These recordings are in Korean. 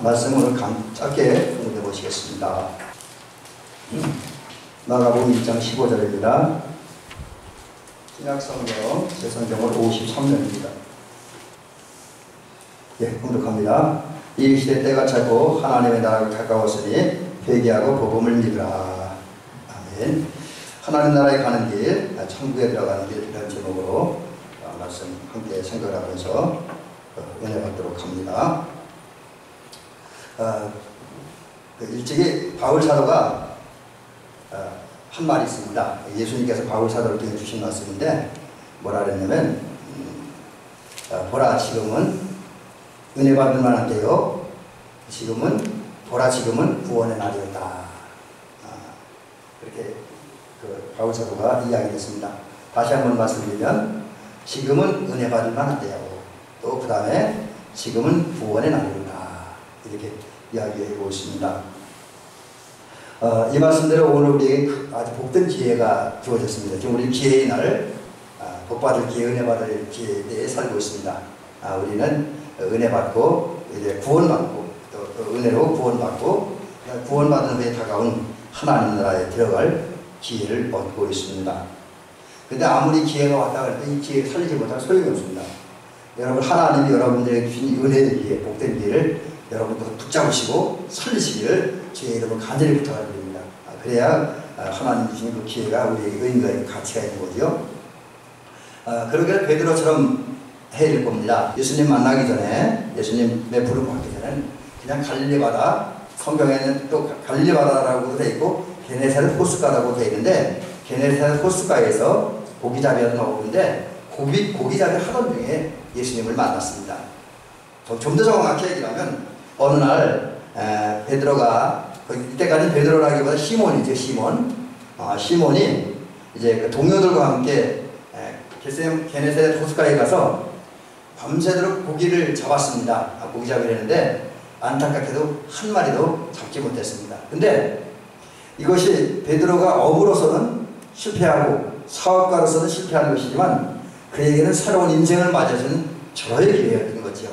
말씀을 짧게 공부해 보시겠습니다. 마가복음 1장 15절입니다. 신약성경 제성경을 53년입니다. 예, 공독합니다. 이 시대 때가 차고 하나님의 나라가 가까웠으니 회개하고 복음을 믿으라. 아멘. 하나님 나라에 가는 길, 천국에 들어가는 길, 이런 제목으로 말씀 함께 생각하면서 은혜 받도록 합니다. 일찍이 바울 사도가 한 말이 있습니다. 예수님께서 바울 사도를 통해 주신 말씀인데 뭐라 그랬냐면 보라 지금은 은혜 받을 만한 때요, 보라 지금은 구원의 날이었다. 그렇게 바울 사도가 이야기했습니다. 다시 한번 말씀드리면 지금은 은혜 받을 만한 때하고 또 그 다음에 지금은 구원의 날이었다. 이렇게 이야기하고 있습니다. 이 말씀대로 오늘 우리에게 아주 복된 기회가 주어졌습니다. 지금 우리 기회의 날, 복받을 기회, 은혜 받을 기회에 대해 살고 있습니다. 우리는 은혜 받고 이제 구원받고 또 은혜로 구원받고 구원받은 후에 다가온 하나님 나라에 들어갈 기회를 얻고 있습니다. 근데 아무리 기회가 왔다 할 때 이 기회를 살리지 못하면 소용이 없습니다. 여러분, 하나님이 여러분들에게 주신 은혜의 기회, 복된 기회를 여러분도 붙잡으시고 살리시기를 주의 이름으로 간절히 부탁드립니다. 그래야 하나님 주신 그 기회가 우리에게 의미가 가치가 있는 거죠. 그러게 베드로처럼 해야 될 겁니다. 예수님 만나기 전에, 예수님의 부름 받기 전에는 그냥 갈릴리 바다, 성경에는 또 갈릴리 바다라고 되어 있고 게네사렛 호숫가라고 되어 있는데, 게네사렛 호숫가에서 고기잡이를 나오는데 고기잡이 하던 중에 예수님을 만났습니다. 좀 더 정확히 얘기하면 어느 날 베드로가, 이때까지 베드로라기보다 시몬이죠. 시몬이 이제 그 동료들과 함께 게네사렛 호숫가에 가서 밤새도록 고기를 잡았습니다. 고기잡이를 했는데 안타깝게도 한 마리도 잡지 못했습니다. 근데 이것이 베드로가 업으로서는 실패하고 사업가로서는 실패하는 것이지만 그에게는 새로운 인생을 맞아주는 절호의 기회였던 거죠.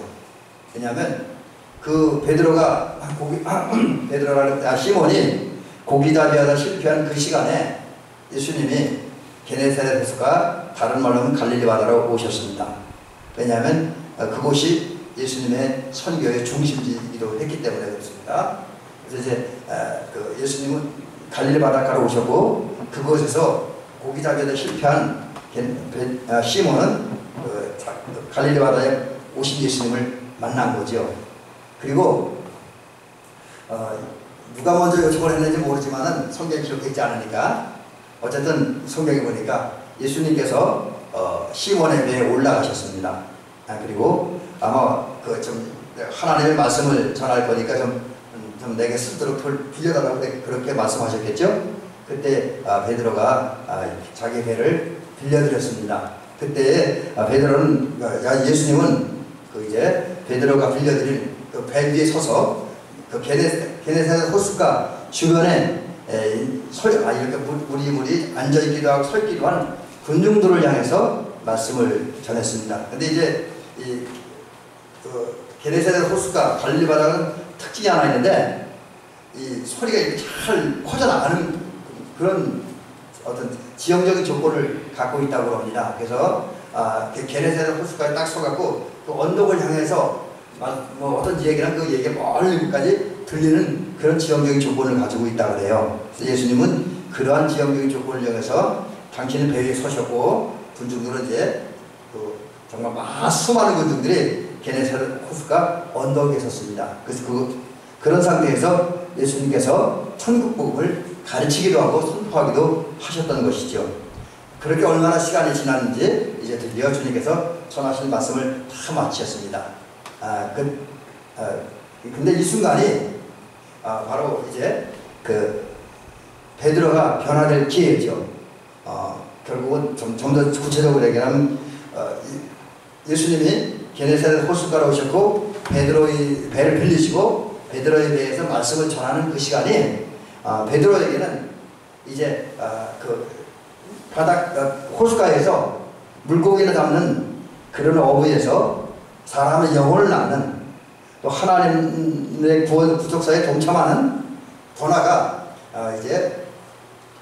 왜냐하면 그 시몬이 고기잡이하다 실패한 그 시간에 예수님이 게네사렛 호숫가, 다른 말로 하면 갈릴리 바다로 오셨습니다. 왜냐하면 그곳이 예수님의 선교의 중심지이기도 했기 때문에 그렇습니다. 그래서 이제 예수님은 갈릴리 바닷가로 오셨고 그곳에서 고기잡이하다 실패한 시몬은 갈릴리 바다에 오신 예수님을 만난 거죠. 그리고 누가 먼저 요청을 했는지 모르지만은 성경에 기록되어 있지 않으니까 어쨌든 성경에 보니까 예수님께서 시몬의 배에 올라가셨습니다. 그리고 아마 하나님의 말씀을 전할 거니까 좀 내게 쓰도록 빌려달라고 그렇게 말씀하셨겠죠. 그때 베드로가 자기 배를 빌려드렸습니다. 그때 예수님은 이제 베드로가 빌려드린 그 배 위에 서서 그 게네사렛 호숫가 주변에 이렇게 무리무리 앉아있기도 하고 서있기도 한 군중들을 향해서 말씀을 전했습니다. 근데 이제 게네사렛 호숫가 갈릴리 바다는 특징이 하나 있는데 이 소리가 이렇게 잘 퍼져나가는 그런 어떤 지형적인 조건을 갖고 있다고 합니다. 그래서 게네사렛 호숫가에 딱 서갖고 그 언덕을 향해서 어떤 얘기나 그 얘기가 멀리까지 들리는 그런 지형적인 조건을 가지고 있다고 그래요. 그래서 예수님은 그러한 지형적인 조건을 이용해서 당신은 배 위에 서셨고 군중들은 이제 정말 수많은 군중들이 게네사렛 호숫가 언덕에 섰습니다. 그래서 그런 상태에서 예수님께서 천국 복음을 가르치기도 하고 선포하기도 하셨던 것이죠. 그렇게 얼마나 시간이 지났는지 이제 드디어 주님께서 전하신 말씀을 다 마치셨습니다. 근데 이 순간이 바로 이제 베드로가 변화될 기회죠. 결국은 좀 더 구체적으로 얘기하면 예수님이 게네사렛 호숫가로 오셨고 베드로의 배를 빌리시고 베드로에 대해서 말씀을 전하는 그 시간이 베드로에게는 이제 호숫가에서 물고기를 잡는 그런 어부에서 사람의 영혼을 낳는 또 하나님의 구원 구속사에 동참하는 도나가 이제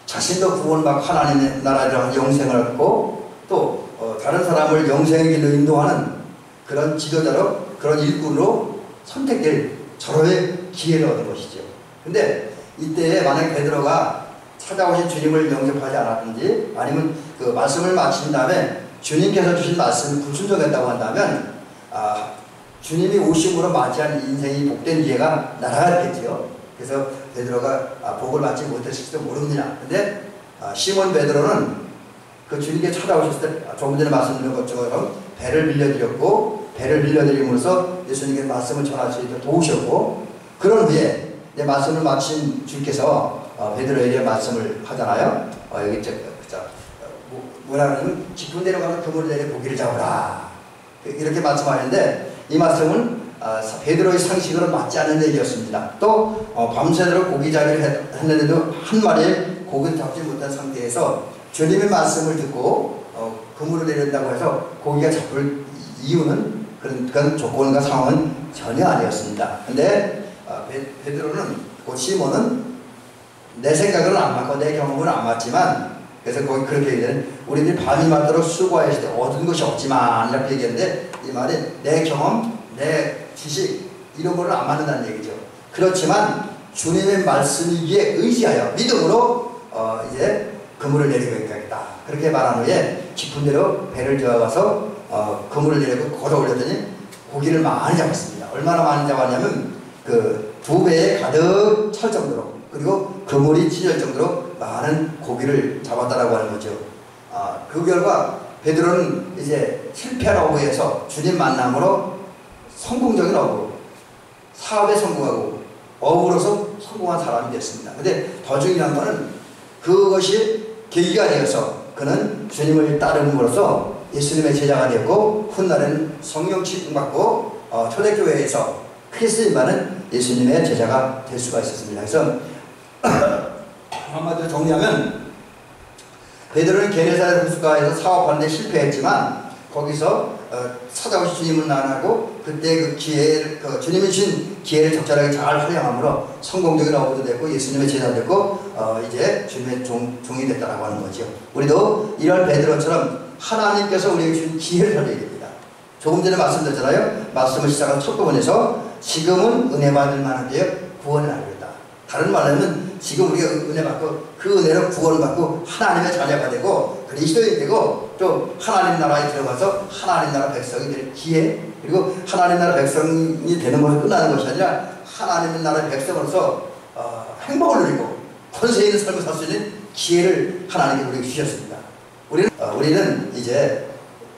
자신도 구원받고 하나님의 나라에 영생을 얻고 또 다른 사람을 영생의 길로 인도하는 그런 지도자로 그런 일꾼으로 선택될 절호의 기회를 얻은 것이죠. 근데 이때에 만약 베드로가 찾아오신 주님을 영접하지 않았든지 아니면 그 말씀을 마친 다음에 주님께서 주신 말씀을 불순종했다고 한다면 주님이 오심으로 맞이한 인생이 복된 기회가 날아갔겠지요. 그래서 베드로가 복을 받지 못했을지도 모릅니다. 근데 시몬 베드로는 그 주님께 찾아오셨을 때 조금 전에 말씀드린 것처럼 배를 빌려드렸고 배를 빌려드림으로써 예수님께 말씀을 전할 수 있도록 도우셨고 그런 후에 내 말씀을 마친 주께서 베드로에게 말씀을 하잖아요. 여기 뭐라 그러면 깊은 데로 가서 그물 내려 고기를 잡으라 이렇게 말씀하는데 이 말씀은 베드로의 상식으로 맞지 않는 얘기였습니다. 또 밤새도록 고기 잡기를 했는데도 한 마리의 고기를 잡지 못한 상태에서 주님의 말씀을 듣고 그물을 내린다고 해서 고기가 잡을 이유는 그런 조건과 상황은 전혀 아니었습니다. 근데 베드로는 곧 시몬은 내 생각은 안 맞고 내 경험은 안 맞지만 그래서 거기 그렇게 얘기하는 우리들이 밤이 맞도록 수고하였을 때 얻은 것이 없지만 이렇게 얘기했는데 이 말이 내 경험, 내 지식 이런 거는 안 맞는다는 얘기죠. 그렇지만 주님의 말씀이기에 의지하여 믿음으로 이제 그물을 내리고 있겠다. 그렇게 말한 후에 깊은 데로 배를 저어가서 그물을 내리고 걸어 올렸더니 고기를 많이 잡았습니다. 얼마나 많이 잡았냐면 그 2배에 가득 찰 정도로 그리고 그물이 찢어질 정도로 많은 고기를 잡았다라고 하는 거죠. 그 결과 베드로는 이제 실패한 어부에서 주님 만남으로 성공적인 어부, 사업에 성공하고 어부로서 성공한 사람이 됐습니다. 근데 더 중요한 것은 그것이 계기가 되어서 그는 주님을 따름으로써 예수님의 제자가 되었고 훗날에는 성령 취급받고 초대교회에서 크게 쓰임받는 예수님의 제자가 될 수가 있었습니다. 그래서 한마디로 정리하면 베드로는 게네사렛 호수가에서 사업하는데 실패했지만 거기서 찾아오신 주님을 만나고 그때 그 기회를 주님이 주신 기회를 적절하게 잘 활용함으로 성공적인 어부도 됐고 예수님의 제자 됐고 이제 주님의 종이 됐다라고 하는 거죠. 우리도 이런 베드로처럼 하나님께서 우리에게 주신 기회를 살려야 됩니다. 조금 전에 말씀드렸잖아요. 말씀을 시작한 첫 부분에서 지금은 은혜 받을 만한 때에 구원을 알렸다. 다른 말로 하면 지금 우리가 은혜 받고 그 은혜로 구원을 받고 하나님의 자녀가 되고 그리스도인이 되고 또 하나님 나라에 들어가서 하나님 나라 백성이 될 기회 그리고 하나님 나라 백성이 되는 것으로 끝나는 것이 아니라 하나님 나라의 백성으로서 행복을 누리고 권세 있는 삶을 살 수 있는 기회를 하나님이 우리에게 주셨습니다. 우리는 이제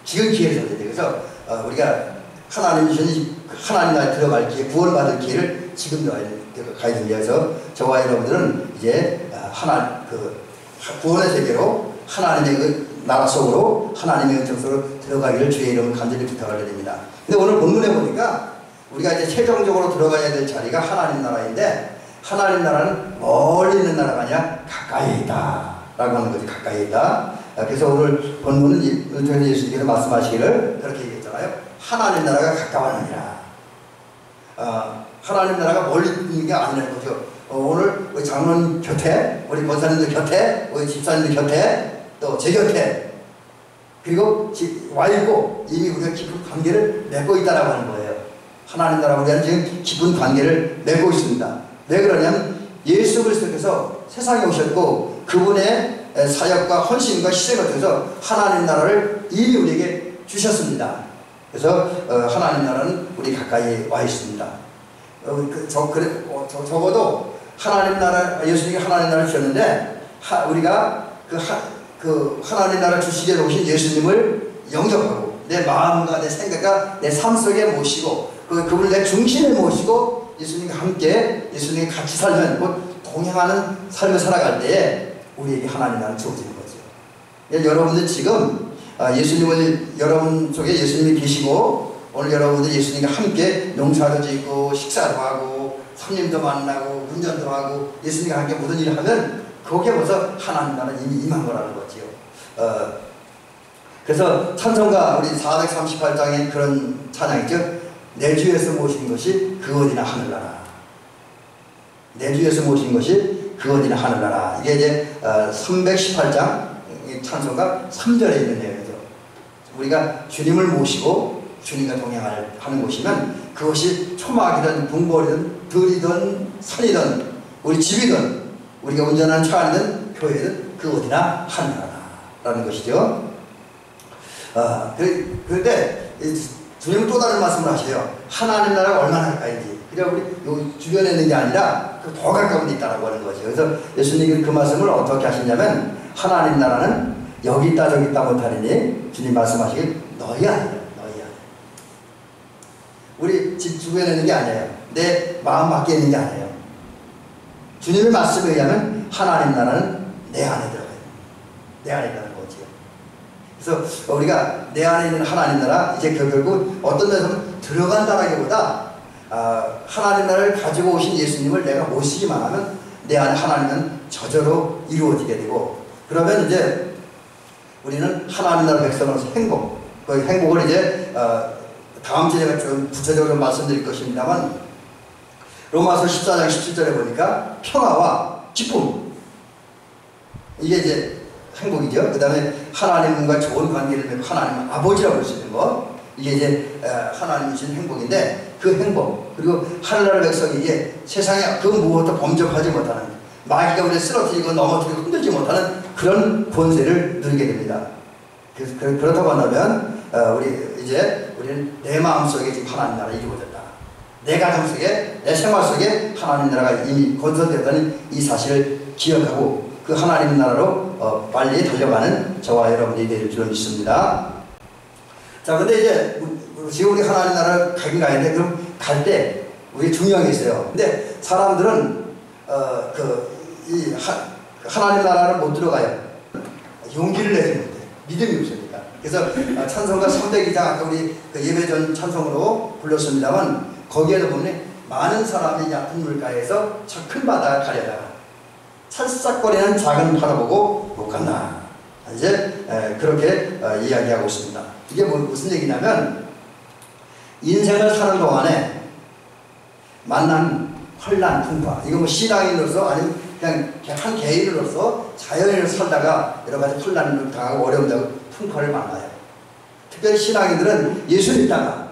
지금 기회를 줘야 돼요. 그래서 우리가 하나님이 주신 하나님 나라에 들어갈 기회 구원을 받을 기회를 지금 가야 됩니다. 그래서 저와 여러분들은 이제 구원의 세계로 하나님의 나라 속으로 하나님의 은총 속으로 들어가기를 주의 이름으로 간절히 부탁을 드립니다. 근데 오늘 본문에 보니까 우리가 이제 최종적으로 들어가야 될 자리가 하나님 나라인데 하나님 나라는 멀리 있는 나라가 아니라 가까이 있다 라고 하는 거지. 가까이 있다. 그래서 오늘 본문은 예수님께서 말씀하시기를 그렇게 얘기했잖아요. 하나님 나라가 가까워하느니라. 하나님 나라가 멀리 있는 게 아니라는 거죠. 오늘 우리 장로님 곁에, 우리 권사님들 곁에, 우리 집사님들 곁에, 또 제 곁에, 그리고 와 있고 이미 우리가 깊은 관계를 맺고 있다라고 하는 거예요. 하나님 나라 우리는 지금 깊은 관계를 맺고 있습니다. 왜 그러냐면 예수 그리스도께서 세상에 오셨고 그분의 사역과 헌신과 희생을 통해서 하나님 나라를 이미 우리에게 주셨습니다. 그래서 하나님 나라는 우리 가까이 와 있습니다. 적어도 하나님 나라, 예수님이 하나님 나라를 주셨는데 우리가 그 하나님 나라 주시기에 오신 예수님을 영접하고 내 마음과 내 생각과 내 삶 속에 모시고 그분을 내 중심에 모시고 예수님과 함께 예수님과 같이 살면 동행하는 삶을 살아갈 때에 우리에게 하나님 나라는 주어지는 거죠. 여러분들 지금 예수님을 여러분 속에 예수님이 계시고 오늘 여러분들 예수님과 함께 농사도 짓고 식사도 하고 손님도 만나고 운전도 하고 예수님과 함께 모든 일을 하면 거기에 벌써 하나님 나라는 이미 임한 거라는 거지요. 그래서 찬송가 우리 438장에 그런 찬양이죠. 내 주에서 모신 것이 그 어디나 하늘나라. 내 주에서 모신 것이 그 어디나 하늘나라. 이게 이제 318장 찬송가 3절에 있는 내용이죠. 우리가 주님을 모시고 주님과 동행하는 곳이면 그것이 초막이든 붕벌이든 들이든 산이든 우리 집이든 우리가 운전하는 차 안이든 교회든 그 어디나 하늘나라라는 것이죠. 그런데 주님은 또 다른 말씀을 하셔요. 하나님 나라가 얼마나 가까이인지. 그냥 우리 요 주변에 있는 게 아니라 더 가까운 데 있다라고 하는 거죠. 그래서 예수님이 그 말씀을 어떻게 하시냐면 하나님 나라는 여기 있다 저기 있다 못하리니 주님 말씀하시길 너희 아니라 너희 아니라. 우리 집 주변에 있는 게 아니에요. 내 마음 밖에 있는 게 아니에요. 주님의 말씀에 의하면 하나님 나라는 내 안에 들어가요. 내 안에 있다는 거죠. 그래서 우리가 내 안에 있는 하나님 나라 이제 결국 어떤 데서는 들어간다라기보다 하나님 나라를 가지고 오신 예수님을 내가 모시기만 하면 내 안에 하나님은 저절로 이루어지게 되고 그러면 이제 우리는 하나님 나라 백성으로서 행복 그 행복을 이제 다음 주에 좀 구체적으로 말씀드릴 것입니다만 로마서 14장 17절에 보니까 평화와 기쁨 이게 이제 행복이죠. 그 다음에 하나님과 좋은 관계를 맺고 하나님 아버지라고 할 수 있는 것 이게 이제 하나님이 주신 행복인데 그 행복 그리고 하늘나라 백성이 이게 세상에 그 무엇도 범접하지 못하는 마귀가 우리를 쓰러뜨리고 넘어뜨리고 흔들지 못하는 그런 권세를 누리게 됩니다. 그렇다고 한다면 우리는 내 마음속에 지금 하나님 나라가 이루어졌다. 내 가정 속에 내 생활 속에 하나님 나라가 이미 건설되었다는 이 사실을 기억하고 그 하나님 나라로 빨리 달려가는 저와 여러분이 될 줄 믿습니다. 자, 근데 이제 지금 우리 하나님 나라를 가긴 가는데 그럼 갈 때 우리 중요한 게 있어요. 근데 사람들은 하나님 나라를 못 들어가요. 용기를 내지 못해. 믿음이 없으니까. 그래서 찬송가 302장 아까 우리 그 예배 전 찬송으로 불렀습니다만 거기에도 보면 많은 사람이 얕은 물가에서 저 큰 바다 가려다가 찰싹거리는 작은 바다 보고 못 간다. 이제 그렇게 이야기하고 있습니다. 이게 무슨 얘기냐면 인생을 사는 동안에 만난 혼란, 풍파 이거 뭐 신앙인으로서 아니면 그냥 한 개인으로서 자연인으로 살다가 여러 가지 혼란을 당하고 어려움을 풍파를 만나요. 특별히 신앙인들은 예수 믿다가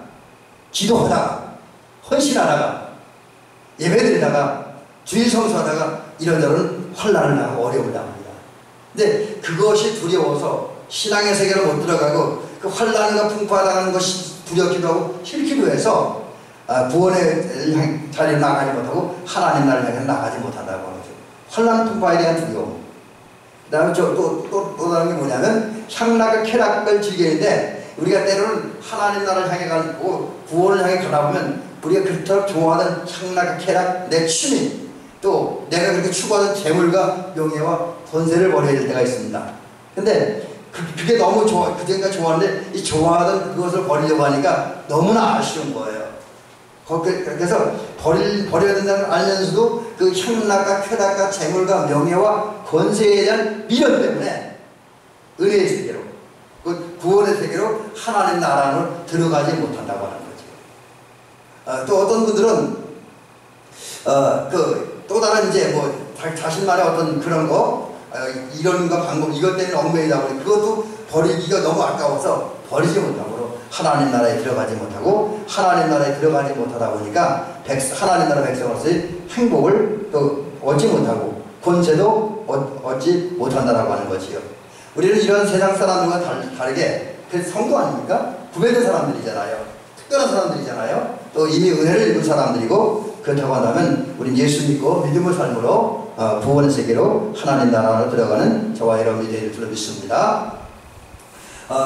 기도하다가 헌신하다가 예배드리다가 주일 성수하다가 이런저런 혼란을 당하고 어려움을 당합니다. 근데 그것이 두려워서 신앙의 세계로 못 들어가고 그 혼란과 풍파당하는 것이 두렵기도 하고 싫기도 해서 구원의 자리로 나가지 못하고 하나님 나라를 향해 나가지 못한다고 하는 거죠. 혼란 풍파에 대한 두려움. 그 다음에 또 다른 게 뭐냐면 향락과 쾌락을 즐기는데 우리가 때로는 하나님 나라를 향해 가고 구원을 향해 가다 보면 우리가 그렇도록 좋아하는 향락과 쾌락, 내 취미 또 내가 그렇게 추구하는 재물과 명예와 권세를 버려야 될 때가 있습니다. 근데 그게 너무 좋아, 그때가 좋았는데 이 좋아하던 그것을 버리려고 하니까 너무나 아쉬운 거예요. 그래서 버려야 된다는 걸 알면서도 그 향락과 쾌락과 재물과 명예와 권세에 대한 미련 때문에 은혜의 세계로 그 구원의 세계로 하나님 나라 안으로 들어가지 못한다고 하는 거죠. 또 어떤 분들은 또 다른 이제 뭐 자신만의 어떤 그런 거 이론과 방법 이것 때문에 얽매이다 보니 그것도 버리기가 너무 아까워서 버리지 못하고 하나님 나라에 들어가지 못하고 하나님 나라에 들어가지 못하다 보니까 하나님 나라 백성으로서의 행복을 또 얻지 못하고 권세도 얻지 못한다라고 하는 거지요. 우리는 이런 세상 사람들과 다르게 성도 아닙니까? 구별된 사람들이잖아요. 특별한 사람들이잖아요. 또 이미 은혜를 입은 사람들이고 그렇다고 한다면 우린 예수 믿고 믿음의 삶으로 구원의 세계로 하나님 나라로 들어가는 저와 여러분이 되는 줄 믿습니다.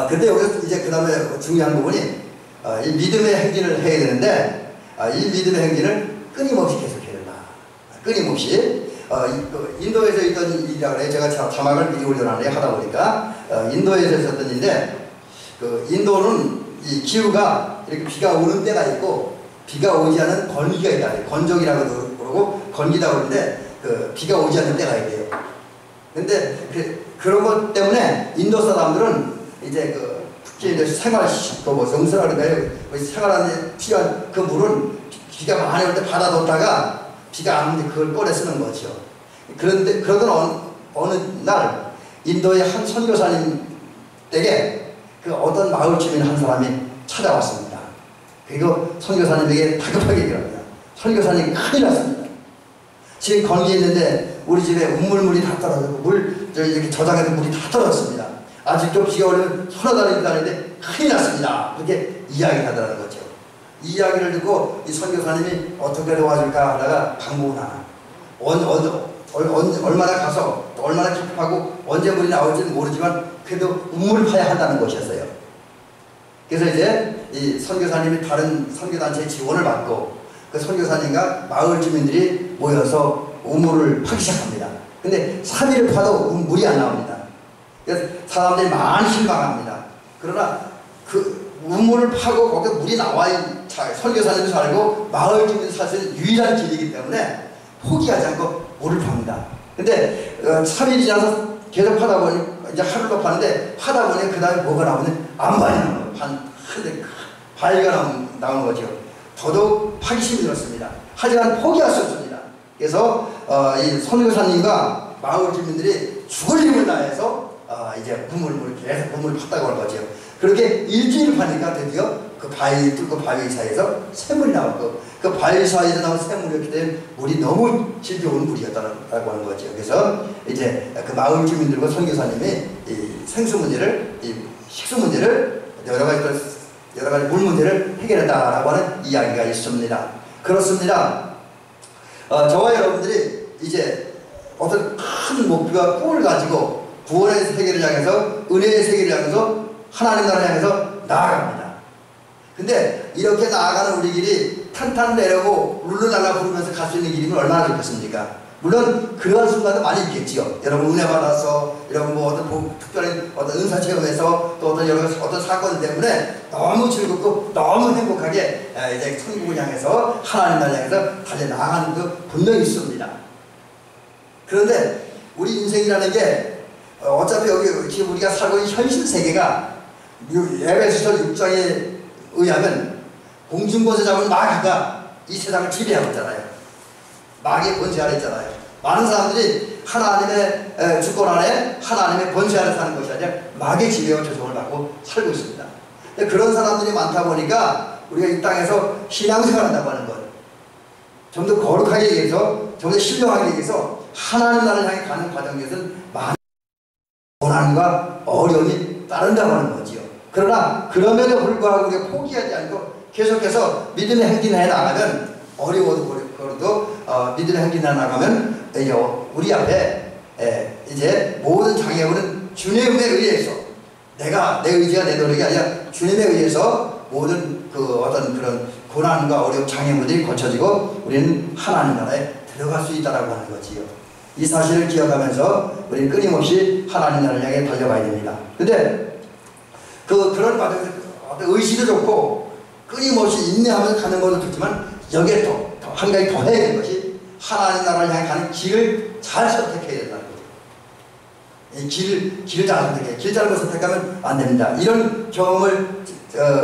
근데 여기서 이제 그 다음에 중요한 부분이 이 믿음의 행진을 해야 되는데 이 믿음의 행진을 끊임없이 계속해야 된다. 끊임없이 인도에서 있던 일이라고 해요. 제가 자막을 미리 올려놨네요. 하다 보니까 인도에서 있었던 일인데 인도는 이 기후가 이렇게 비가 오는 때가 있고 비가 오지 않은 건기가 있다. 건적이라고 그러고 건기다 그러는데 비가 오지 않는 때가 있대요. 근데 그런 것 때문에 인도 사람들은 이제 특히 이제 생활식도 뭐 정수라는가요? 생활하는데 필요한 그 물은 비가 많이 올 때 받아뒀다가 비가 안 오는데 그걸 꺼내 쓰는 거죠. 그런데 그러던 어느 날 인도의 한 선교사님 댁에 그 어떤 마을 주민 한 사람이 찾아왔습니다. 그리고 선교사님에게 다급하게 얘기합니다. 선교사님 큰일 났습니다. 지금 건기에 있는데 우리 집에 우물물이 다 떨어지고 이렇게 저장해도 물이 다 떨어졌습니다. 아직도 비가 오면 서너 달이 기다리는데 큰일 났습니다. 그렇게 이야기하더라는 거죠. 이 이야기를 듣고 이 선교사님이 어떻게 도와줄까 하다가 방법은 하나. 얼마나 가서 또 얼마나 깊하고 언제 물이 나올지는 모르지만 그래도 우물을 파야 한다는 것이었어요. 그래서 이제 이 선교사님이 다른 선교단체의 지원을 받고 그 선교사님과 마을 주민들이 모여서 우물을 파기 시작합니다. 근데 3일을 파도 물이 안 나옵니다. 그래서 사람들이 많이 실망합니다. 그러나 그 우물을 파고 거기에 물이 나와야 선교사님도 살고 마을 주민도 살 수 있는 유일한 길이기 때문에 포기하지 않고 물을 팝니다. 근데 3일이 지나서 계속 파다 보니 이제 하루를 더 파는데 파다 보니 그 다음에 뭐가 나오는 암반이 나오는 거예요. 바위가 나오는 거죠. 더더욱 파기심이 들었습니다. 하지만 포기할 수 없습니다. 그래서 이 선교사님과 마을 주민들이 죽을 힘을 다해서 이제 그물을 계속 그물을 팠다고 하는 거죠. 그렇게 일주일을 파니까 드디어 그 바위 뚫고 바위 사이에서 샘물이 나왔고 그 바위 사이에서 나온 샘물이었기 때문에 물이 너무 질 좋은 물이었다고 하는 거죠. 그래서 이제 그 마을 주민들과 선교사님이 이 생수 문제를, 이 식수 문제를 여러 가지 물 문제를 해결했다라고 하는 이야기가 있습니다. 그렇습니다. 저와 여러분들이 이제 어떤 큰 목표와 꿈을 가지고 구원의 세계를 향해서 은혜의 세계를 향해서 하나님 나라를 향해서 나아갑니다. 근데 이렇게 나아가는 우리 길이 탄탄 내려고 룰루랄라 부르면서 갈 수 있는 길이면 얼마나 좋겠습니까? 물론 그러한 순간도 많이 있겠지요. 여러분 은혜 받아서, 여러분 뭐 어떤 특별한 어떤 은사 체험에서 또 어떤 사건 때문에 너무 즐겁고 너무 행복하게 이제 천국을 향해서 하나님 나라를 향해서 달려 나가는 그 분명히 있습니다. 그런데 우리 인생이라는 게 어차피 여기 지금 우리가 살고 있는 현실 세계가 에베소서 6장에 의하면 공중권세 잡은 마귀가 이 세상을 지배하고 있잖아요. 마귀의 권세 아래 있잖아요. 많은 사람들이 하나님의 주권 아래 하나님의 권세 아래 사는 것이 아니라 마귀의 지배와 조종을 받고 살고 있습니다. 그런 사람들이 많다 보니까 우리가 이 땅에서 신앙생활 한다고 하는 것, 좀 더 거룩하게 얘기해서 좀 더 신령하게 얘기해서 하나님 나라를 향해 가는 과정에서는 많은 고난과 어려움이 따른다고 하는 거지요. 그러나 그럼에도 불구하고 우리가 포기하지 않고 계속해서 믿음의 행진을 해 나가면 어려워도 그래도 믿음의 행진을 해 나가면 이제 우리 앞에 이제 모든 장애물은 주님에 의해서 내가 내 의지가 내 노력이 아니라 주님에 의해서 모든 그 어떤 그런 고난과 어려움 장애물들이 고쳐지고 우리는 하나님 나라에 들어갈 수 있다라고 하는 거지요. 이 사실을 기억하면서 우리는 끊임없이 하나님 나라를 향해 달려가야 됩니다. 근데 그런 과정에서 어떤 의지도 좋고 끊임없이 인내하면서 가는 것도 좋지만 여기에 또 한 가지 더 해야 되는 것이 하나님 나라를 향해 가는 길을 잘 선택해야 된다는 거죠. 이 길을 잘 선택해. 길 잘못 선택하면 안 됩니다. 이런 경험을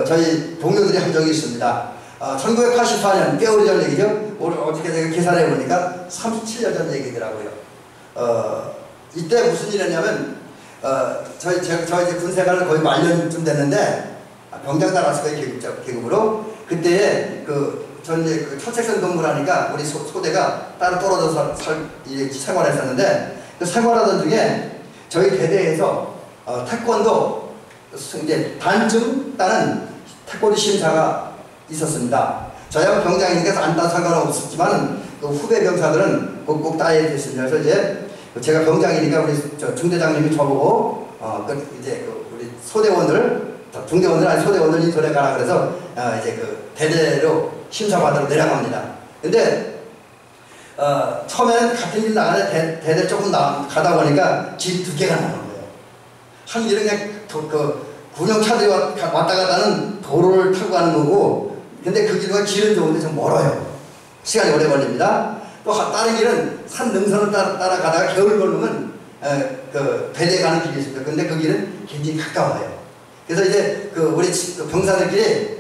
저희 동료들이 한 적이 있습니다. 1984년 꽤 오래전 얘기죠. 오늘 어떻게 제가 계산해 보니까 37년 전 얘기더라고요. 이때 무슨 일 했냐면 저희 이제 군 생활을 거의 말년쯤 됐는데 병장 나갔어요. 계급으로. 그때 전 이제 첫 색선 근무라니까 우리 소대가 따로 떨어져서 생활했었는데 그 생활하던 중에 저희 대대에서 태권도 이제 단증 따는 태권도 심사가 있었습니다. 저희하고 병장이니까 안 따도 상관없었지만 그 후배 병사들은 꼭 따야 됐습니다. 그래서 이제 제가 병장이니까 우리 중대장님이 저보고 이제 우리 소대원들 중대원들 아니 소대원들이 전에 가라 그래서 이제 그 대대로 심사받으러 내려갑니다. 근데 처음에는 같은 길 나가는데 대대 조금 가다 보니까 길이 두 개가 나오는 거예요. 한 길은 그냥 군용차들이 왔다 갔다 하는 도로를 타고 가는 거고, 근데 그 길은 좋은데 좀 멀어요. 시간이 오래 걸립니다. 또 다른 길은 산 능선을 따라가다가 겨울 걸으면 그 배대에 가는 길이 있습니다. 근데 그 길은 굉장히 가까워요. 그래서 이제 그 우리 병사들끼리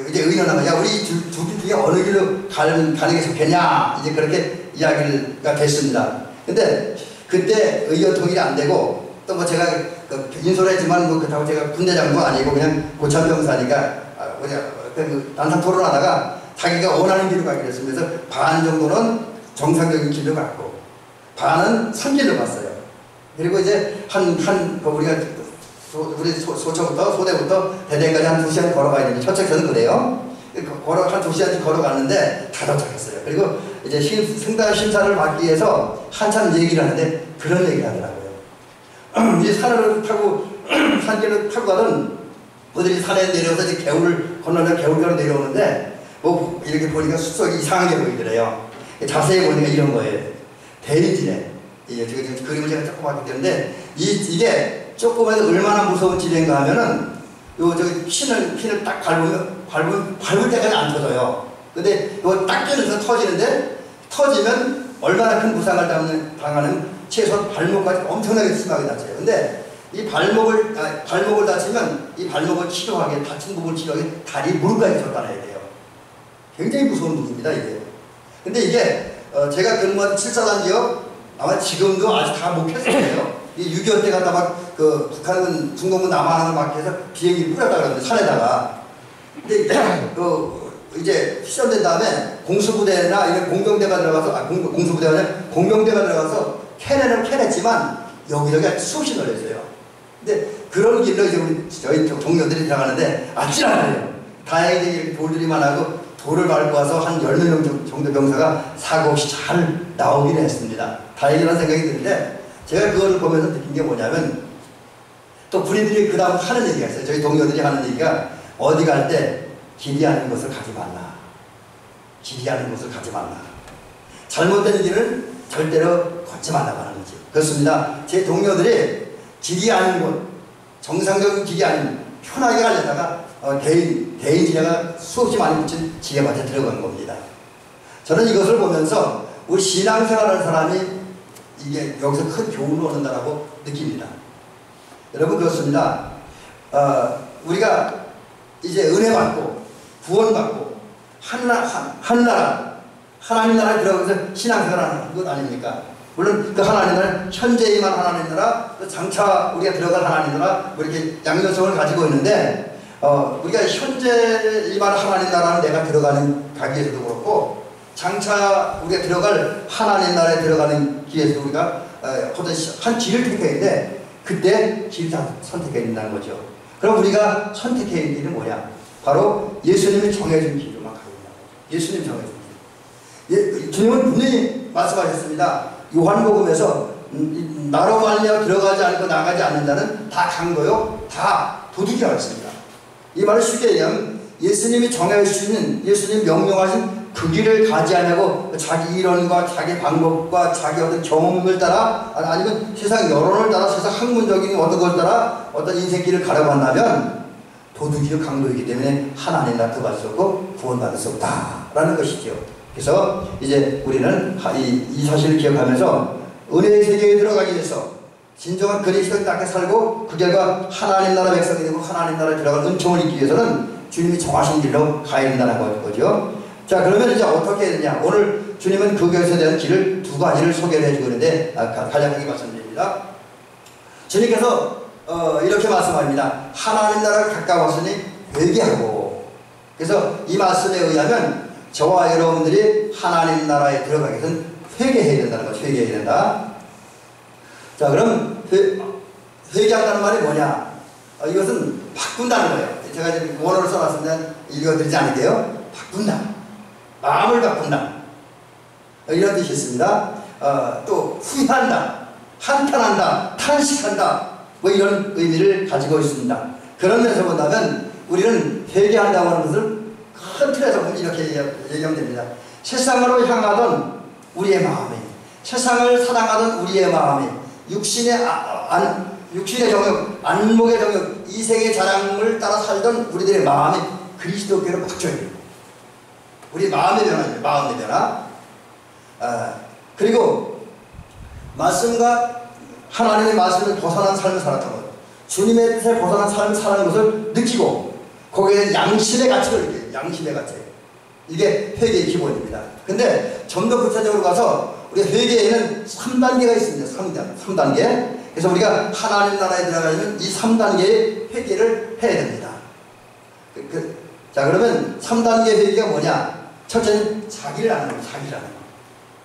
이제 의논하면 야 우리 두 길 중에 어느 길로 가는 게 좋겠냐 이제 그렇게 이야기가 됐습니다. 근데 그때 의견 통일이 안 되고 또 뭐 제가 인솔을 했지만 뭐 그렇다고 제가 군대장도 아니고 그냥 고참병사니까 난상 토론하다가 자기가 원하는 길로 가기로 했습니다. 그래서 반 정도는 정상적인 길로 갔고 반은 산길로 갔어요. 그리고 이제 우리가 우리 소초부터 소대부터 대대까지 한 2시간 걸어가야 되는데 첫책서는 그래요. 한 2시간씩 걸어갔는데 다 도착했어요. 그리고 이제 승단 심사를 받기 위해서 한참 얘기를 하는데 그런 얘기를 하더라고요. 이제 산을 타고 산길을 타고 가던 그들이 산에 내려서 이제 개울을 건너면 개울가로 내려오는데 뭐 이렇게 보니까 숲속이 이상하게 보이더래요. 자세히 보니까 이런 거예요. 대리지네. 지금 그림을 제가 조금 봤기 때문에 이게 조금만 얼마나 무서운 지대인가 하면은 핀을 딱 밟을 때까지 안 터져요. 근데 이거 딱 끼면서 터지는데 터지면 얼마나 큰 부상을 당하는 최소 발목까지 엄청나게 심하게 다쳐요. 근데 이 발목을 다치면 이 발목을 치료하게 다친 부분을 치료하게 다리 무릎까지 절단해야 돼요. 굉장히 무서운 무기입니다 이게. 근데 이게 제가 근무한 7사단 지역 아마 지금도 아직 다 못 폈을 거예요. 이 6.25 때 갔다 막 북한은 중공군 남한을 막 해서 비행기 뿌렸다 그러는데 산에다가. 근데 이제 시험된 다음에 공수부대나 이런 공병대가 들어가서 공수부대가 아니라 공병대가 들어가서 캐냈지만 여기저기 수없이 널렸어요. 근데 그런 길로 이제 저희 동료들이 들어가는데 아찔하네요. 다행히 이렇게 돌들이만 하고 돌을 밟고 와서 한 10명 정도 병사가 사고 없이 잘 나오기는 했습니다. 다행이라는 생각이 드는데 제가 그거를 보면서 느낀 게 뭐냐면 또 군인들이 그 다음 하는 얘기가 있어요. 저희 동료들이 하는 얘기가 어디 갈 때 길이 아닌 곳을 가지 말라. 길이 아닌 곳을 가지 말라. 잘못된 길은 절대로 걷지 말라고 하는 거죠. 그렇습니다. 제 동료들이 길이 아닌 곳, 정상적인 길이 아닌 편하게 가려다가 대인 지네가 수없이 많이 붙인 지혜밭에 들어간 겁니다. 저는 이것을 보면서 우리 신앙생활하는 사람이 이게 여기서 큰 교훈을 얻는다라고 느낍니다. 여러분 그렇습니다. 우리가 이제 은혜 받고 구원 받고 하나님 나라에 들어가서 신앙생활하는 것 아닙니까? 물론 그 하나님 나라는 현재 임한 하나님 나라, 또 장차 우리가 들어갈 하나님 나라, 뭐 이렇게 양면성을 가지고 있는데 우리가 현재 임한 하나님 나라는 내가 가기 위해서도 그렇고 장차 우리가 들어갈 하나님 나라에 들어가는 길에서 우리가 어떤 한 길을 택해야 되는데 그때 길을 다 선택해야 된다는 거죠. 그럼 우리가 선택해야 할 길은 뭐냐? 바로 예수님이 정해준 길로만 가야 된다고. 예수님이 정해준 길. 주님은 분명히 말씀하셨습니다. 요한복음에서 나로 말미암아 들어가지 않고 나가지 않는다는 다 강도요, 다 도둑이라고 했습니다. 이 말을 쉽게 얘기하면 예수님이 정해주시는, 예수님 명령하신 그 길을 가지 않냐고 자기 이론과 자기 방법과 자기 어떤 경험을 따라 아니면 세상 여론을 따라 세상 학문적인 어떤 걸 따라 어떤 인생길을 가려고 한다면 도둑이요 강도이기 때문에 하나님 나라 들어갈 수 없고 구원받을 수 없다라는 것이죠. 그래서 이제 우리는 이 사실을 기억하면서 은혜의 세계에 들어가기 위해서 진정한 그리스도인 땅에 살고 그 결과 하나님 나라 백성이 되고 하나님 나라에 들어갈 은총을 입기 위해서는 주님이 정하신 길로 가야 된다는 거죠. 자, 그러면 이제 어떻게 해야 되냐? 오늘 주님은 그 것에 대한 길을 두 가지를 소개를 해주고 있는데 간략하게 말씀드립니다. 주님께서 이렇게 말씀합니다. 하나님 나라가 가까웠으니 회개하고. 그래서 이 말씀에 의하면 저와 여러분들이 하나님 나라에 들어가기 위해서는 회개해야 된다는 거죠. 회개해야 된다. 자, 그럼 회개한다는 말이 뭐냐? 이것은 바꾼다는 거예요. 제가 지금 원어를 써놨습니다. 읽어드리지 않을게요. 바꾼다. 마음을 바꾼다. 이런 뜻이 있습니다. 또 후회한다. 한탄한다. 탄식한다. 뭐 이런 의미를 가지고 있습니다. 그런 면에서 본다면 우리는 회개한다고 하는 것을 큰 틀에서 보면 이렇게 얘기하면 됩니다. 세상으로 향하던 우리의 마음이, 세상을 사랑하던 우리의 마음이, 육신의 정욕, 안목의 정욕, 이생의 자랑을 따라 살던 우리들의 마음이 그리스도께로 바뀌어야 돼요. 우리 마음의 변화입니다. 마음의 변화. 그리고 말씀과 하나님의 말씀을 벗어난 삶을 살았던 것. 주님의 뜻에 벗어난 삶을 사는 것을 느끼고 거기에 양심의 가치를 느껴요. 양심의 가치. 이게 회개의 기본입니다. 근데 좀 더 구체적으로 가서 우리가 회개에는 3단계가 있습니다. 3단계. 그래서 우리가 하나님 나라에 들어가려면 이 3단계의 회개를 해야 됩니다. 자, 그러면 3단계 회개가 뭐냐? 첫째는 자기를 아는 거예요. 자기를 아는 거.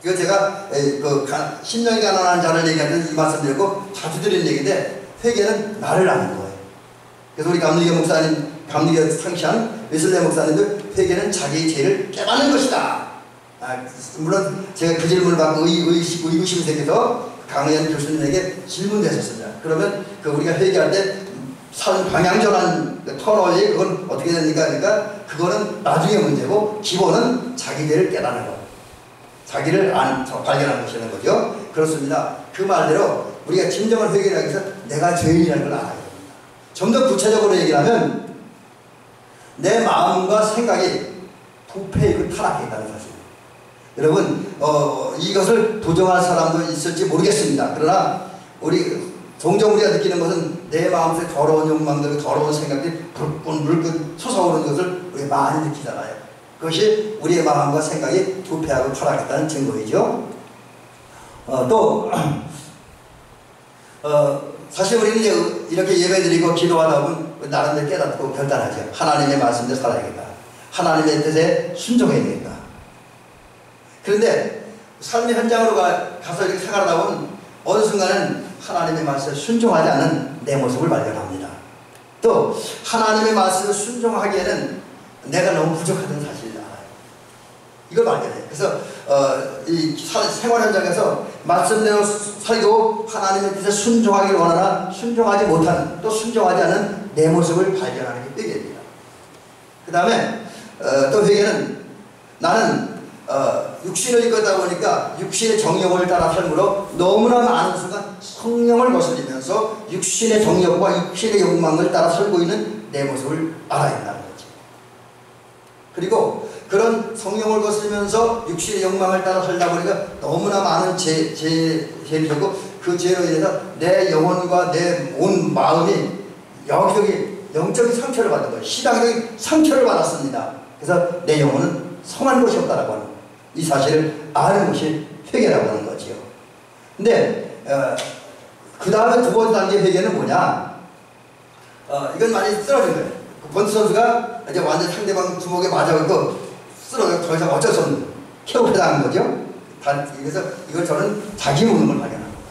이거 제가 그 10년이 가난한 자를 얘기할 때 이 말씀 드렸고 자주 드리는 얘기인데, 회개는 나를 아는 거예요. 그래서 우리 감리교 목사님, 감리교 상시한 웨슬레 목사님들, 회개는 자기의 죄를 깨닫는 것이다. 물론 제가 그 질문을 받고 의구심이 생겨서 강의한 교수님에게 질문했었습니다. 그러면 우리가 회개할 때 삶 방향전환 턴어웨이 그건 어떻게 됩니까? 그러니까 그거는 나중에 문제고 기본은 자기 죄를 깨닫는 것, 자기를 발견하는 것이라는 거죠. 그렇습니다. 그 말대로 우리가 진정한 회개를 하기 위해서 내가 죄인이라는 걸 알아야 됩니다. 좀 더 구체적으로 얘기하면 내 마음과 생각이 부패이고 타락해 있다는 사실. 여러분 이것을 도정할 사람도 있을지 모르겠습니다. 그러나 종종 우리가 느끼는 것은 내 마음속에 더러운 욕망들, 더러운 생각들이 불끈 솟아오르는 것을 우리가 많이 느끼잖아요. 그것이 우리의 마음과 생각이 부패하고 타락했다는 증거이죠. 사실 우리는 이제 이렇게 예배드리고 기도하다 보면 나름대로 깨닫고 결단하죠. 하나님의 말씀대로 살아야겠다. 하나님의 뜻에 순종해야겠다. 그런데 삶의 현장으로 가서 이렇게 생활하다 보면 어느 순간은 하나님의 말씀에 순종하지 않는 내 모습을 발견합니다. 또 하나님의 말씀에 순종하기에는 내가 너무 부족하다는 사실을 알아요. 이걸 발견해요. 그래서 이 생활 현장에서 말씀대로 살고 하나님의 뜻에 순종하기를 원하나 순종하지 못하는, 또 순종하지 않은 내 모습을 발견하는 게 회개입니다. 그 다음에 또 회개는 나는 육신을 이끌다 보니까 육신의 정욕을 따라 삶으로 너무나 많은 순간 성령을 거스리면서 육신의 정욕과 육신의 욕망을 따라 살고 있는 내 모습을 알아야 한다는 거지. 그리고 그런 성령을 거스리면서 육신의 욕망을 따라 살다 보니까 너무나 많은 죄를 졌고 그 죄로 인해서 내 영혼과 내 온 마음이 여기저기 영적인 상처를 받는 거예요. 시당적인 상처를 받았습니다. 그래서 내 영혼은 성한 것이 없다라고 하는 거예요. 이 사실을 아는 것이 회개라고 하는 거지요. 근데 그 다음에 두 번째 단계 회개는 뭐냐? 이건 많이 쓰러진 거예요. 권투 선수가 이제 완전 상대방 주먹에 맞아갖고 쓰러져 더 이상 어쩔 수 없는 KO당한 거죠. 그래서 이걸 저는 자기 무능을 발견한 겁니다.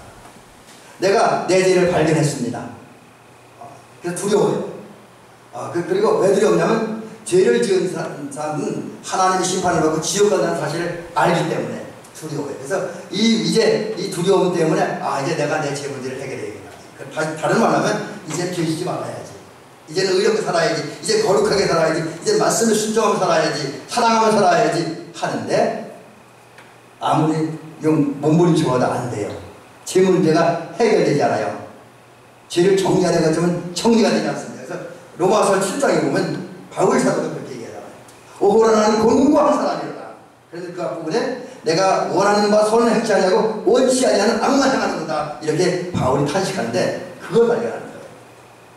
내가 내 죄를 발견했습니다. 그래서 두려워요. 그리고 왜 두렵냐면 죄를 지은 사람은 하나님의 심판을 받고 지옥 간다는 사실을 알기 때문에 두려워요. 그래서 이제 이 두려움 때문에 이제 내가 내 죄 문제를 해결해야겠다. 다른 말로 하면 이제 죄짓지 말아야지. 이제는 의롭게 살아야지. 이제 거룩하게 살아야지. 이제 말씀을 순종하며 살아야지. 사랑하며 살아야지 하는데 아무리 몸부림쳐도 안 돼요. 죄 문제가 해결되지 않아요. 죄를 정리하려고 하면 정리가 되지 않습니다. 그래서 로마서 7장에 보면 바울 사도가 그렇게 얘기하잖아요. 오호라 나는 공고한 사람이로다. 그래서 그 앞부분에 내가 원하는 바 선을 행치 아니하고 원치 아니하는 악만 행하는구나. 이렇게 바울이 탄식하는데 그걸 발견하는 거예요.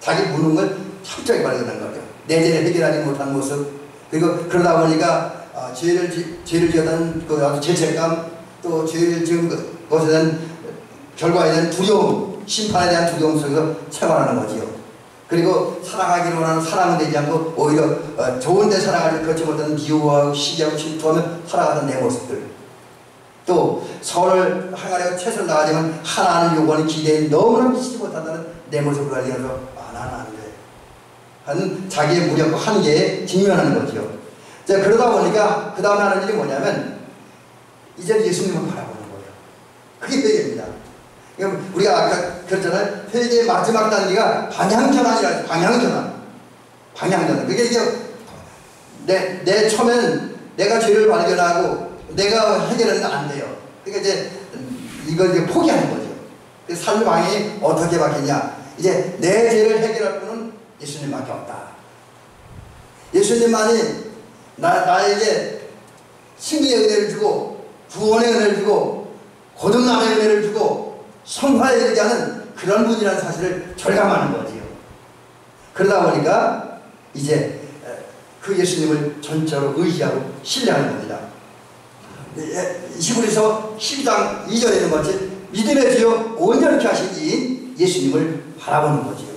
자기 무능을 철저히 발견한 거죠. 내 죄를 해결하지 못한 모습. 그리고 그러다 보니까 죄를 지었다는 그 죄책감, 또 죄를 지은 것에 대한 결과에 대한 두려움, 심판에 대한 두려움 속에서 생활하는 거지요. 그리고 사랑하기를 원하는 사랑은 되지 않고 오히려 좋은데 사랑하지 그렇지 못하는 미워하고 시기하고 질투하며 살아가는 내 모습들. 또 선을 행하려고 최선을 다하지만 하나님 요구하는 기대에 너무나 미치지 못한다는 내 모습을 발견해서 나는 안 돼 하는 자기의 무력과 한계에 직면하는 거죠. 자, 그러다 보니까 그 다음에 하는 일이 뭐냐면 이제 예수님을 바라보는 거예요. 그게 회개입니다. 우리가 아까 그랬잖아요. 회개의 마지막 단계가 방향전환이라. 방향전환. 그게 이제 내 처음에는 내가 죄를 발견하고 내가 해결하는 건 안 돼요. 그러니까 이제 이걸 이제 포기하는 거죠. 그래서 삶의 방향이 어떻게 바뀌냐? 이제 내 죄를 해결할 분은 예수님밖에 없다. 예수님만이 나에게 승리의 은혜를 주고 구원의 은혜를 주고 거듭남의 은혜를 주고 성화에 이르지 않은 그런 분이라는 사실을 절감하는 거지요. 그러다 보니까 이제 그 예수님을 전적으로 의지하고 신뢰하는 겁니다. 히브리서 12장 2절에 있는 것이 믿음의 주여 온전케 하신 이 예수님을 바라보는 거지요.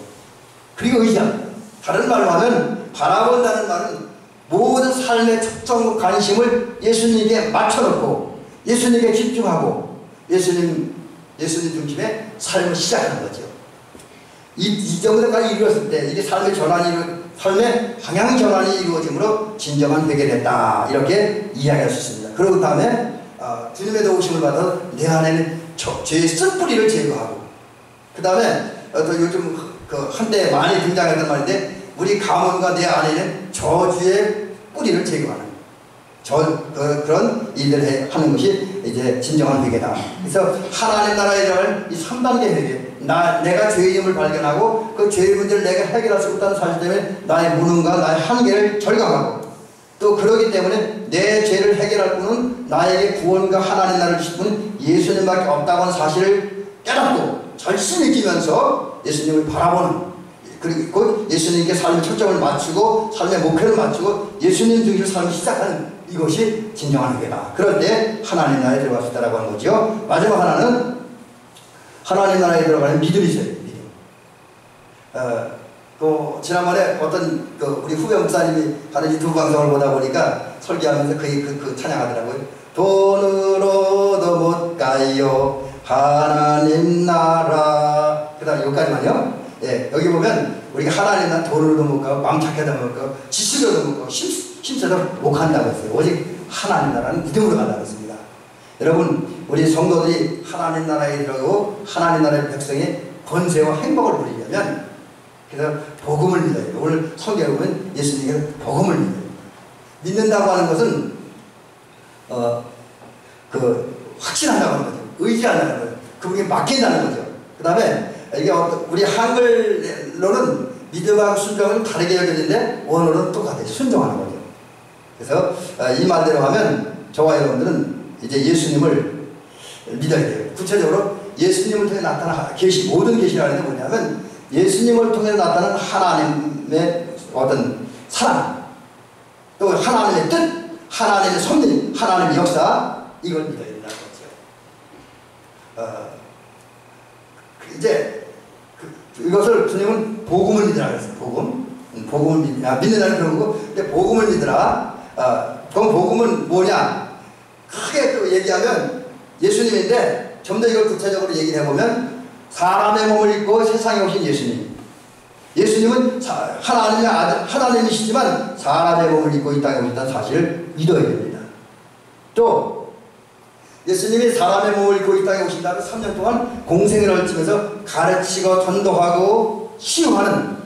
그리고 의지합니다. 다른 말로 하면 바라본다는 말은 모든 삶의 초점 관심을 예수님께 맞춰놓고 예수님께 집중하고 예수님 중심의 삶을 시작하는 거죠. 이 정도까지 이루었을 때 이게 삶의 방향 전환이 이루어짐으로 진정한 회개가 됐다, 이렇게 이야기할 수 있습니다. 그러고 다음에 주님의 도우심을 받아서 내 안에는 죄의 쓴뿌리를 제거하고, 그 다음에 또 요즘 한때 많이 등장했던 말인데, 우리 가문과 내 안에는 저주의 뿌리를 제거하는 그런 일들을 하는 것이 이제 진정한 회개다. 그래서 하나님 나라에 들어갈 이 3단계 회개, 내가 죄인임을 발견하고 그 죄의 문제를 내가 해결할 수 없다는 사실 때문에 나의 무능과 나의 한계를 절감하고, 또 그러기 때문에 내 죄를 해결할 분은 나에게 구원과 하나님 나라를 주실 분은 예수님밖에 없다고 하는 사실을 깨닫고 절실히 느끼면서 예수님을 바라보는, 그리고 예수님께 삶의 초점을 맞추고 삶의 목표를 맞추고 예수님 중심으로 삶을 시작하는, 이것이 진정한 회개다. 그럴 때 하나님 나라에 들어갈 수 있다고 하는 거죠. 마지막 하나는 하나님 나라에 들어가는 믿음이죠. 믿음. 또 지난번에 어떤 우리 후배 목사님이 하는 유튜브 방송을 보다 보니까 설교하면서 그 찬양하더라고요. 돈으로도 못 가요 하나님 나라. 그 다음 여기까지만요. 예, 여기 보면 우리가 하나님 나라 돈으로도 못 가고 망착해도 못 가고 지식으로도 못 가고 힘써도 못 간다고 했어요. 오직 하나님 나라는 믿음으로 간다고 했습니다. 여러분, 우리 성도들이 하나님 나라에 들어가고 하나님 나라의 백성의 권세와 행복을 누리려면, 그래서 복음을 믿어야 돼요. 오늘 성경에 보면 예수님께서 복음을 믿어요. 믿는다고 하는 것은 확신한다고 하는 거죠. 의지한다는 거죠. 그분에게 맡긴다는 거죠. 그 다음에 이게 우리 한글로는 믿음하고 순종은 다르게 여겨지는데 원어로는 똑같아요. 순종하는 거죠. 그래서 이 말대로 하면 저와 여러분들은 이제 예수님을 믿어야 돼요. 구체적으로 예수님을 통해 나타난 모든 계시라는 게 뭐냐면 예수님을 통해 나타나는 하나님의 어떤 사랑, 또 하나님의 뜻, 하나님의 섭리, 하나님의 역사, 이걸 믿어야 된다는 거죠. 이제 이것을 주님은 복음을 믿으라 그랬어요. 복음을 믿는다는 그런 거고, 근데 복음을 믿으라. 그럼 복음은 뭐냐? 크게 또 얘기하면 예수님인데 좀 더 이걸 구체적으로 얘기를 해보면 사람의 몸을 입고 세상에 오신 예수님. 예수님은 하나님의 아들, 하나님이시지만 사람의 몸을 입고 이 땅에 오셨다는 사실을 믿어야 됩니다. 또 예수님이 사람의 몸을 입고 이 땅에 오신 다음에 3년 동안 공생을 펼치면서 가르치고 전도하고 치유하는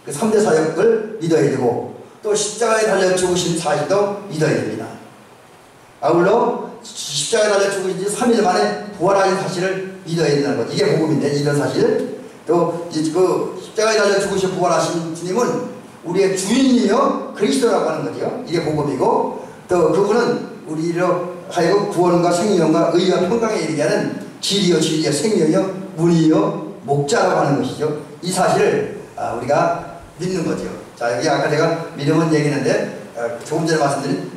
그 3대 사역을 믿어야 되고, 또 십자가에 달려 죽으신 사실도 믿어야 됩니다. 아울러 십자가에 달려 죽으신 지 3일 만에 부활하신 사실을 믿어야 된다는 것. 이게 복음인데, 이런 사실. 또 그 십자가에 달려 죽으시고 부활하신 주님은 우리의 주인이며 그리스도라고 하는 거죠. 이게 복음이고, 또 그분은 우리로 하여금 구원과 생명과 의와 평강에 이르게 하는 길이요 진리요 생명이요 문이요 목자라고 하는 것이죠. 이 사실을 우리가 믿는 거죠. 자, 여기 아까 제가 믿음은 얘기했는데 조금 전에 말씀드린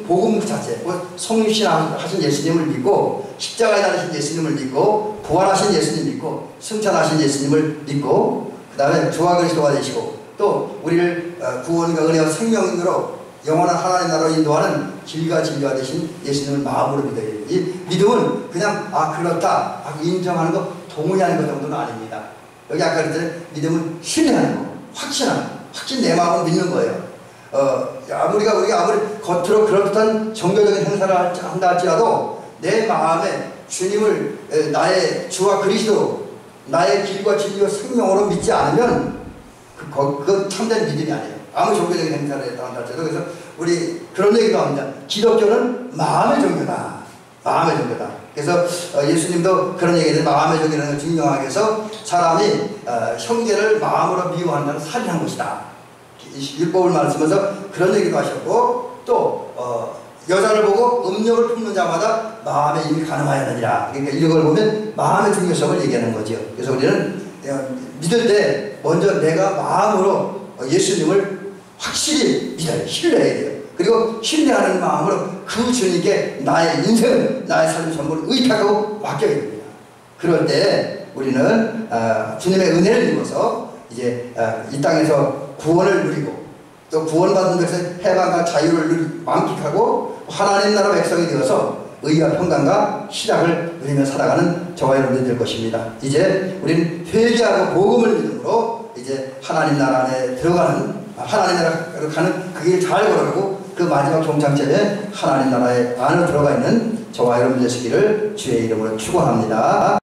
복음 그 자체, 성신하신 예수님을 믿고 십자가에 달리신 예수님을 믿고 부활하신 예수님 믿고 승천하신 예수님을 믿고, 그 다음에 주와 그리스도가 되시고, 또 우리를 구원과 은혜와 생명으로 영원한 하나님 나라로 인도하는 길과 진리가 되신 예수님을 마음으로 믿어야 돼요. 이 믿음은 그냥 그렇다 인정하는 것, 동의하는 것 정도는 아닙니다. 여기 아까 그랬잖아요. 믿음은 신뢰하는 거, 확신 내 마음으로 믿는 거예요. 우리가 아무리 겉으로 그럴듯한 종교적인 행사를 한다 할지라도 내 마음에 주님을 나의 주와 그리스도, 나의 길과 진리와 생명으로 믿지 않으면 그건 참된 믿음이 아니에요. 아무 종교적인 행사를 했다 할지라도. 그래서 우리 그런 얘기도 합니다. 기독교는 마음의 종교다. 마음의 종교다. 그래서 예수님도 그런 얘기를 마음의 종교라는 걸 증명하기 위해서 사람이 형제를 마음으로 미워한다는 살인한 것이다. 율법을 말씀하면서 그런 얘기도 하셨고, 또 여자를 보고 음욕을 품는 자마다 마음에 이미 가늠하였느니라. 그러니까 이런 걸 보면 마음의 중요성을 얘기하는 거죠. 그래서 우리는 믿을 때 먼저 내가 마음으로 예수님을 확실히 믿어야, 신뢰해야 돼요. 그리고 신뢰하는 마음으로 그 주님께 나의 인생을, 나의 삶을 전부 의탁하고 맡겨야 됩니다. 그럴 때 우리는 주님의 은혜를 입어서 이제 이 땅에서 구원을 누리고 또 구원받은 것에서 해방과 자유를 만끽하고 하나님 나라 백성이 되어서 의와 평강과 희락을 누리며 살아가는 저와 여러분이 될 것입니다. 이제 우리는 회개하고 복음을 믿음으로 이제 하나님 나라 안에 들어가는, 하나님 나라로 가는 그 길 잘 걸어가고 그 마지막 종착점에 하나님 나라의 안으로 들어가 있는 저와 여러분 되시기를 주의 이름으로 축원합니다.